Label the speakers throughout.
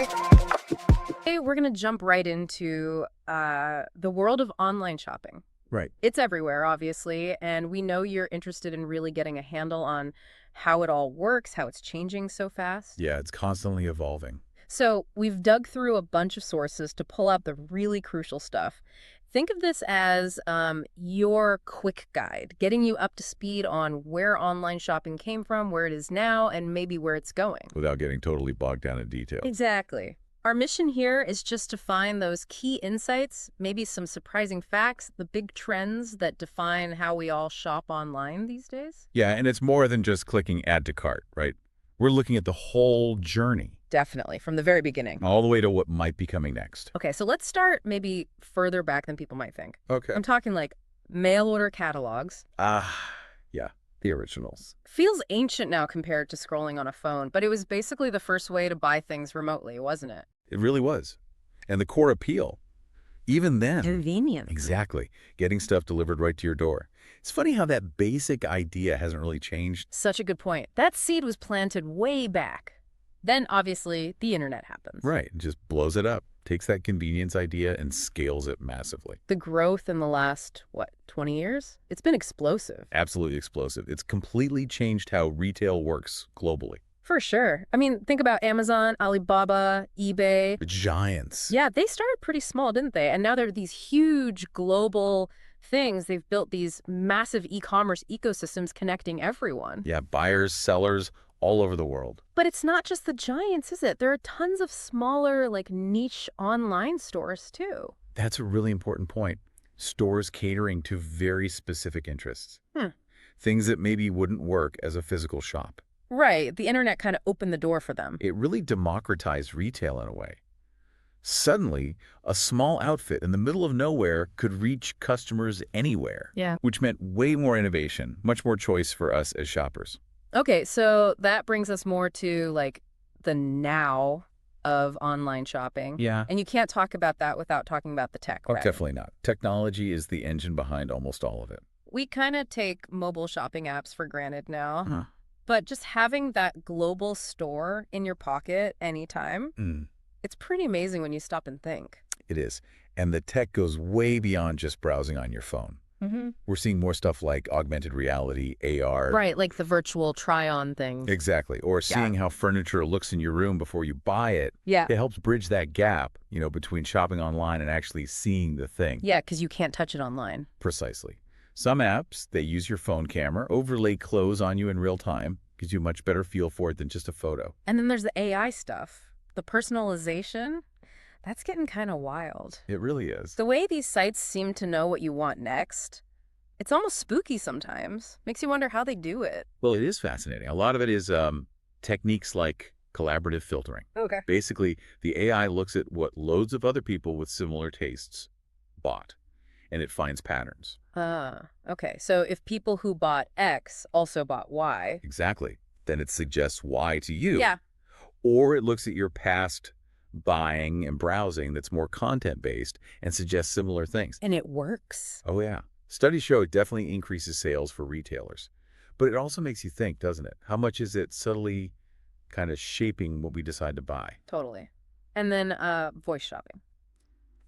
Speaker 1: Today, we're going to jump right into the world of online shopping.
Speaker 2: Right.
Speaker 1: It's everywhere, obviously, and we know you're interested in really getting a handle on how it all works, how it's changing so fast.
Speaker 2: Yeah, it's constantly evolving.
Speaker 1: So we've dug through a bunch of sources to pull out the really crucial stuff. Think of this as your quick guide, getting you up to speed on where online shopping came from, where it is now, and maybe where it's going.
Speaker 2: Without getting totally bogged down in detail.
Speaker 1: Exactly. Our mission here is just to find those key insights, maybe some surprising facts, the big trends that define how we all shop online these days.
Speaker 2: Yeah, and it's more than just clicking add to cart, right? We're looking at the whole journey,
Speaker 1: Definitely, from the very beginning.
Speaker 2: all the way to what might be coming next.
Speaker 1: Okay, so let's start maybe further back than people might think.
Speaker 2: Okay.
Speaker 1: I'm talking like mail order catalogs.
Speaker 2: Yeah, the originals.
Speaker 1: Feels ancient now compared to scrolling on a phone, but it was basically the first way to buy things remotely, wasn't it?
Speaker 2: It really was. And the core appeal, even then.
Speaker 1: Convenient.
Speaker 2: Exactly. Getting stuff delivered right to your door. It's funny how that basic idea hasn't really changed.
Speaker 1: Such a good point. That seed was planted way back. Then, obviously, the internet happens.
Speaker 2: Right. It just blows it up. Takes that convenience idea and scales it massively.
Speaker 1: The growth in the last, 20 years? It's been explosive.
Speaker 2: Absolutely explosive. It's completely changed how retail works globally.
Speaker 1: For sure. I mean, think about Amazon, Alibaba, eBay.
Speaker 2: The giants.
Speaker 1: Yeah, they started pretty small, didn't they? And now they're these huge global things. They've built these massive e-commerce ecosystems connecting everyone.
Speaker 2: Yeah, buyers, sellers, all over the world.
Speaker 1: But it's not just the giants, is it? There are tons of smaller, niche online stores, too.
Speaker 2: That's a really important point. Stores catering to very specific interests. Things that maybe wouldn't work as a physical shop.
Speaker 1: Right. The internet kind of opened the door for them.
Speaker 2: It really democratized retail in a way. Suddenly, a small outfit in the middle of nowhere could reach customers anywhere.
Speaker 1: Yeah.
Speaker 2: Which meant way more innovation, much more choice for us as shoppers.
Speaker 1: Okay, so that brings us more to, the now of online shopping.
Speaker 2: Yeah.
Speaker 1: And you can't talk about that without talking about the tech,
Speaker 2: Oh,
Speaker 1: right?
Speaker 2: definitely not. Technology is the engine behind almost all of it.
Speaker 1: We kind of take mobile shopping apps for granted now.
Speaker 2: Huh.
Speaker 1: But just having that global store in your pocket anytime, it's pretty amazing when you stop and think.
Speaker 2: It is. And the tech goes way beyond just browsing on your phone. We're seeing more stuff like augmented reality, AR.
Speaker 1: Right, like the virtual try-on things.
Speaker 2: Exactly. Or seeing how furniture looks in your room before you buy it.
Speaker 1: Yeah.
Speaker 2: It helps bridge that gap, between shopping online and actually seeing the thing.
Speaker 1: Yeah, because you can't touch it online.
Speaker 2: Precisely. Some apps, they use your phone camera, overlay clothes on you in real time, gives you a much better feel for it than just a photo.
Speaker 1: And then there's the AI stuff. The personalization, that's getting kind of wild.
Speaker 2: It really is.
Speaker 1: The way these sites seem to know what you want next, it's almost spooky sometimes. Makes you wonder how they do it.
Speaker 2: Well, it is fascinating. A lot of it is techniques like collaborative filtering.
Speaker 1: Okay.
Speaker 2: Basically, the AI looks at what loads of other people with similar tastes bought, and it finds patterns.
Speaker 1: Okay. So if people who bought X also bought Y.
Speaker 2: Exactly. Then it suggests Y to you.
Speaker 1: Yeah.
Speaker 2: Or it looks at your past buying and browsing that's more content-based and suggests similar things.
Speaker 1: And it works.
Speaker 2: Oh, yeah. Studies show it definitely increases sales for retailers. But it also makes you think, doesn't it? How much is it subtly kind of shaping what we decide to buy?
Speaker 1: Totally. And then voice shopping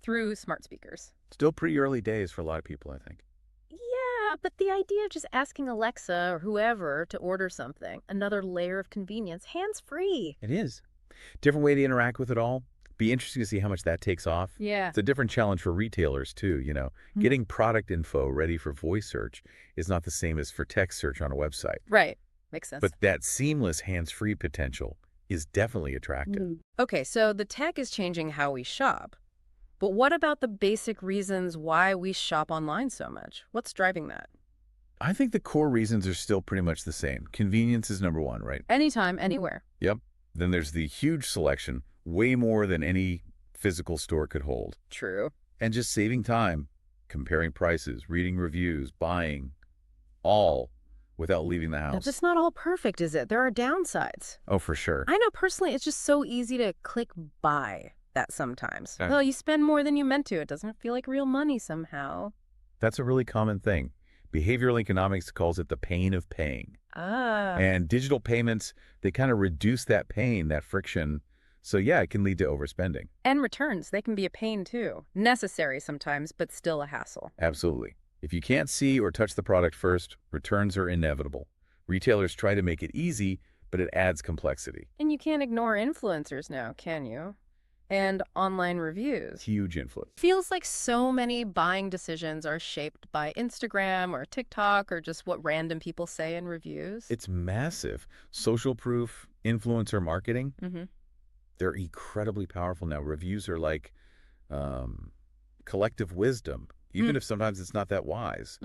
Speaker 1: through smart speakers.
Speaker 2: Still pretty early days for a lot of people, I think.
Speaker 1: Yeah, but the idea of just asking Alexa or whoever to order something, another layer of convenience, hands-free.
Speaker 2: It is. Different way to interact with it all. Be interesting to see how much that takes off.
Speaker 1: Yeah.
Speaker 2: It's a different challenge for retailers, too, Getting product info ready for voice search is not the same as for text search on a website.
Speaker 1: Right. Makes sense.
Speaker 2: But that seamless hands-free potential is definitely attractive.
Speaker 1: Okay, so the tech is changing how we shop. But what about the basic reasons why we shop online so much? What's driving that?
Speaker 2: I think the core reasons are still pretty much the same. Convenience is number one, right?
Speaker 1: Anytime, anywhere.
Speaker 2: Yep. Then there's the huge selection, way more than any physical store could hold.
Speaker 1: True.
Speaker 2: And just saving time, comparing prices, reading reviews, buying, all without leaving the house.
Speaker 1: That's not all perfect, is it? There are downsides.
Speaker 2: Oh, for sure.
Speaker 1: I know personally it's just so easy to click buy that sometimes.
Speaker 2: Okay.
Speaker 1: Well, you spend more than you meant to. It doesn't feel like real money somehow.
Speaker 2: That's a really common thing. Behavioral economics calls it the pain of paying.
Speaker 1: Ah.
Speaker 2: And digital payments, they kind of reduce that pain, that friction, So yeah, it can lead to overspending.
Speaker 1: And returns, they can be a pain too. Necessary sometimes, but still a hassle.
Speaker 2: Absolutely. If you can't see or touch the product first, returns are inevitable. Retailers try to make it easy, but it adds complexity.
Speaker 1: And you can't ignore influencers now, can you? And online reviews.
Speaker 2: Huge influence.
Speaker 1: Feels like so many buying decisions are shaped by Instagram or TikTok or just what random people say in reviews.
Speaker 2: It's massive. Social proof, influencer marketing,
Speaker 1: Mm-hmm.
Speaker 2: they're incredibly powerful now. Reviews are like collective wisdom, even if sometimes it's not that wise.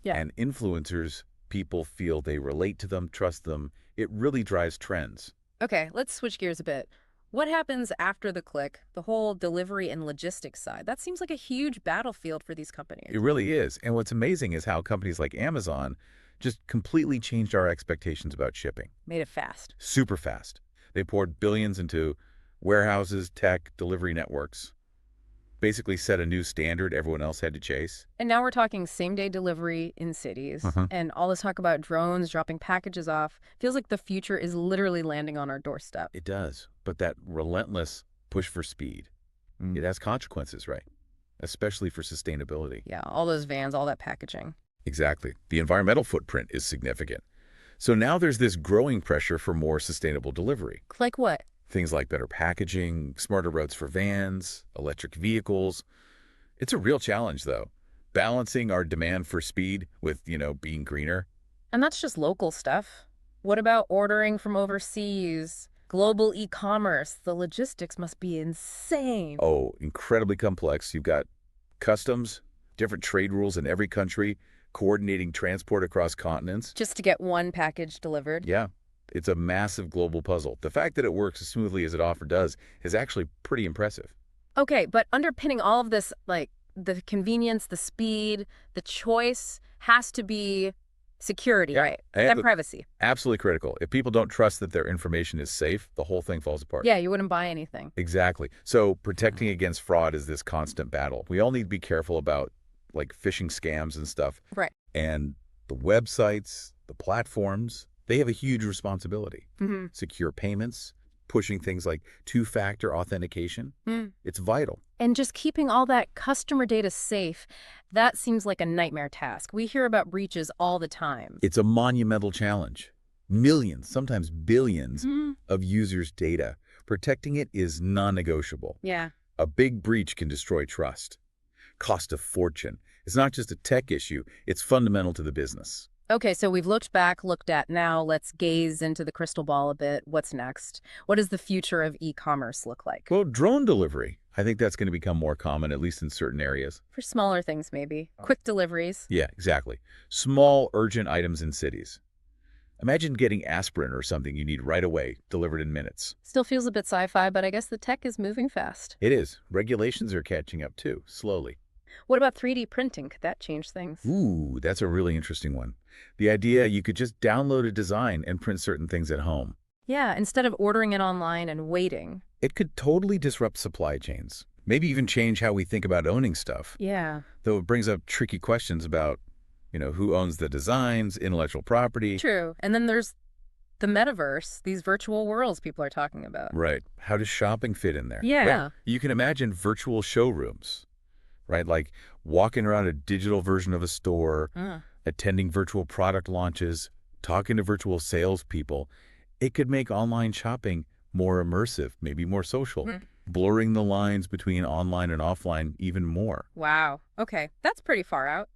Speaker 1: Yeah.
Speaker 2: And influencers, people feel they relate to them, trust them. It really drives trends.
Speaker 1: Okay, let's switch gears a bit. What happens after the click, the whole delivery and logistics side? That seems like a huge battlefield for these companies.
Speaker 2: It really is. And what's amazing is how companies like Amazon just completely changed our expectations about shipping.
Speaker 1: Made it fast.
Speaker 2: Super fast. They poured billions into warehouses, tech, delivery networks. Basically set a new standard everyone else had to chase.
Speaker 1: And now we're talking same-day delivery in cities. And all this talk about drones dropping packages off feels like the future is literally landing on our doorstep.
Speaker 2: It does. But that relentless push for speed, it has consequences, right? Especially for sustainability.
Speaker 1: Yeah, all those vans, all that packaging.
Speaker 2: Exactly. The environmental footprint is significant. So now there's this growing pressure for more sustainable delivery.
Speaker 1: Like what?
Speaker 2: Things like better packaging, smarter roads for vans, electric vehicles. It's a real challenge, though, balancing our demand for speed with, being greener.
Speaker 1: And that's just local stuff. What about ordering from overseas? Global e-commerce. The logistics must be insane.
Speaker 2: Oh, incredibly complex. You've got customs, different trade rules in every country, coordinating transport across continents.
Speaker 1: Just to get one package delivered.
Speaker 2: Yeah, it's a massive global puzzle. The fact that it works as smoothly as it often does is actually pretty impressive.
Speaker 1: Okay, but underpinning all of this, like the convenience, the speed, the choice, has to be security, right?
Speaker 2: And
Speaker 1: That privacy.
Speaker 2: absolutely critical. If people don't trust that their information is safe, the whole thing falls apart.
Speaker 1: Yeah, you wouldn't buy anything.
Speaker 2: Exactly. So protecting against fraud is this constant battle. We all need to be careful about like phishing scams and stuff.
Speaker 1: Right.
Speaker 2: And the websites, the platforms, they have a huge responsibility.
Speaker 1: Mm-hmm.
Speaker 2: Secure payments, pushing things like two-factor authentication. It's vital.
Speaker 1: And just keeping all that customer data safe, that seems like a nightmare task. We hear about breaches all the time.
Speaker 2: It's a monumental challenge. Millions, sometimes billions of users' data. Protecting it is non-negotiable.
Speaker 1: Yeah.
Speaker 2: A big breach can destroy trust. Cost a fortune. It's not just a tech issue, it's fundamental to the business.
Speaker 1: Okay, so we've looked back, looked at now. Let's gaze into the crystal ball a bit. What's next? What does the future of e-commerce look like?
Speaker 2: Well, drone delivery. I think that's going to become more common, at least in certain areas.
Speaker 1: For smaller things, maybe. Quick deliveries.
Speaker 2: Yeah, exactly. Small, urgent items in cities. Imagine getting aspirin or something you need right away, delivered in minutes.
Speaker 1: Still feels a bit sci-fi, but I guess the tech is moving fast.
Speaker 2: It is. Regulations are catching up too, slowly.
Speaker 1: What about 3D printing? Could that change things?
Speaker 2: Ooh, that's a really interesting one. The idea you could just download a design and print certain things at home.
Speaker 1: Yeah, instead of ordering it online and waiting.
Speaker 2: It could totally disrupt supply chains. Maybe even change how we think about owning stuff.
Speaker 1: Yeah.
Speaker 2: Though it brings up tricky questions about, who owns the designs, intellectual property.
Speaker 1: True. And then there's the metaverse, these virtual worlds people are talking about.
Speaker 2: Right. How does shopping fit in there?
Speaker 1: Yeah.
Speaker 2: Well, you can imagine virtual showrooms, right? Like walking around a digital version of a store, attending virtual product launches, talking to virtual salespeople. It could make online shopping more immersive, maybe more social, blurring the lines between online and offline even more.
Speaker 1: Wow. Okay. That's pretty far out.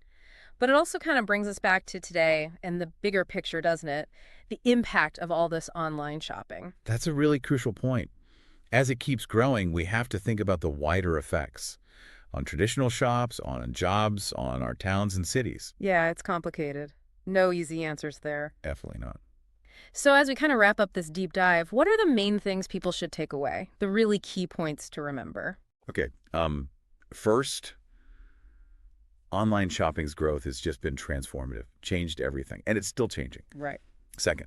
Speaker 1: But it also kind of brings us back to today and the bigger picture, doesn't it? The impact of all this online shopping.
Speaker 2: That's a really crucial point. As it keeps growing, we have to think about the wider effects on traditional shops, on jobs, on our towns and cities.
Speaker 1: Yeah, it's complicated. No easy answers there.
Speaker 2: Definitely not.
Speaker 1: So as we kind of wrap up this deep dive, what are the main things people should take away? The really key points to remember?
Speaker 2: Okay. First, online shopping's growth has just been transformative, changed everything, and it's still changing.
Speaker 1: Right.
Speaker 2: Second,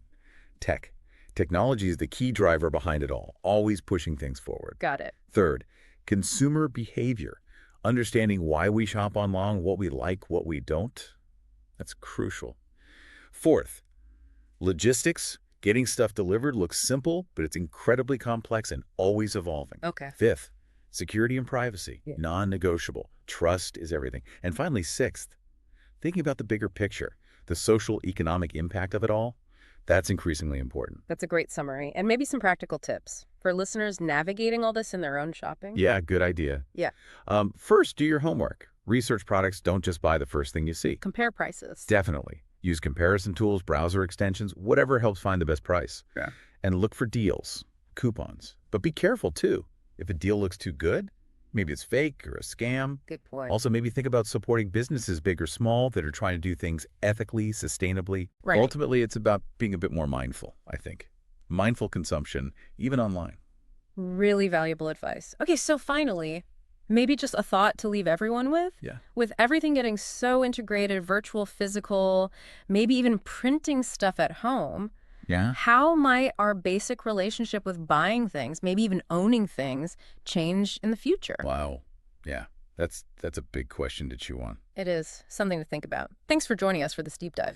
Speaker 2: tech. Technology is the key driver behind it all, always pushing things forward.
Speaker 1: Got it.
Speaker 2: Third, consumer behavior. Understanding why we shop online, what we like, what we don't. That's crucial. Fourth, logistics, Getting stuff delivered looks simple, but it's incredibly complex and always evolving.
Speaker 1: Okay.
Speaker 2: Fifth, security and privacy,
Speaker 1: Yeah.
Speaker 2: non-negotiable. Trust is everything. And finally, sixth, thinking about the bigger picture, the social, economic impact of it all, that's increasingly important.
Speaker 1: That's a great summary. And maybe some practical tips for listeners navigating all this in their own shopping.
Speaker 2: Yeah, good idea.
Speaker 1: Yeah.
Speaker 2: First, do your homework. Research products, don't just buy the first thing you see.
Speaker 1: Compare prices.
Speaker 2: Definitely. Use comparison tools, browser extensions, whatever helps find the best price.
Speaker 3: Yeah.
Speaker 2: And look for deals, coupons. But be careful, too. If a deal looks too good, maybe it's fake or a scam.
Speaker 1: Good point.
Speaker 2: Also, maybe think about supporting businesses, big or small, that are trying to do things ethically, sustainably.
Speaker 1: Right.
Speaker 2: Ultimately, it's about being a bit more mindful, I think. Mindful consumption, even online.
Speaker 1: Really valuable advice. Okay, so finally, maybe just a thought to leave everyone with?
Speaker 2: Yeah.
Speaker 1: With everything getting so integrated, virtual, physical, maybe even printing stuff at home,
Speaker 2: Yeah?
Speaker 1: how might our basic relationship with buying things, maybe even owning things, change in the future?
Speaker 2: Wow. Yeah. That's a big question to chew on.
Speaker 1: It is something to think about. Thanks for joining us for this deep dive.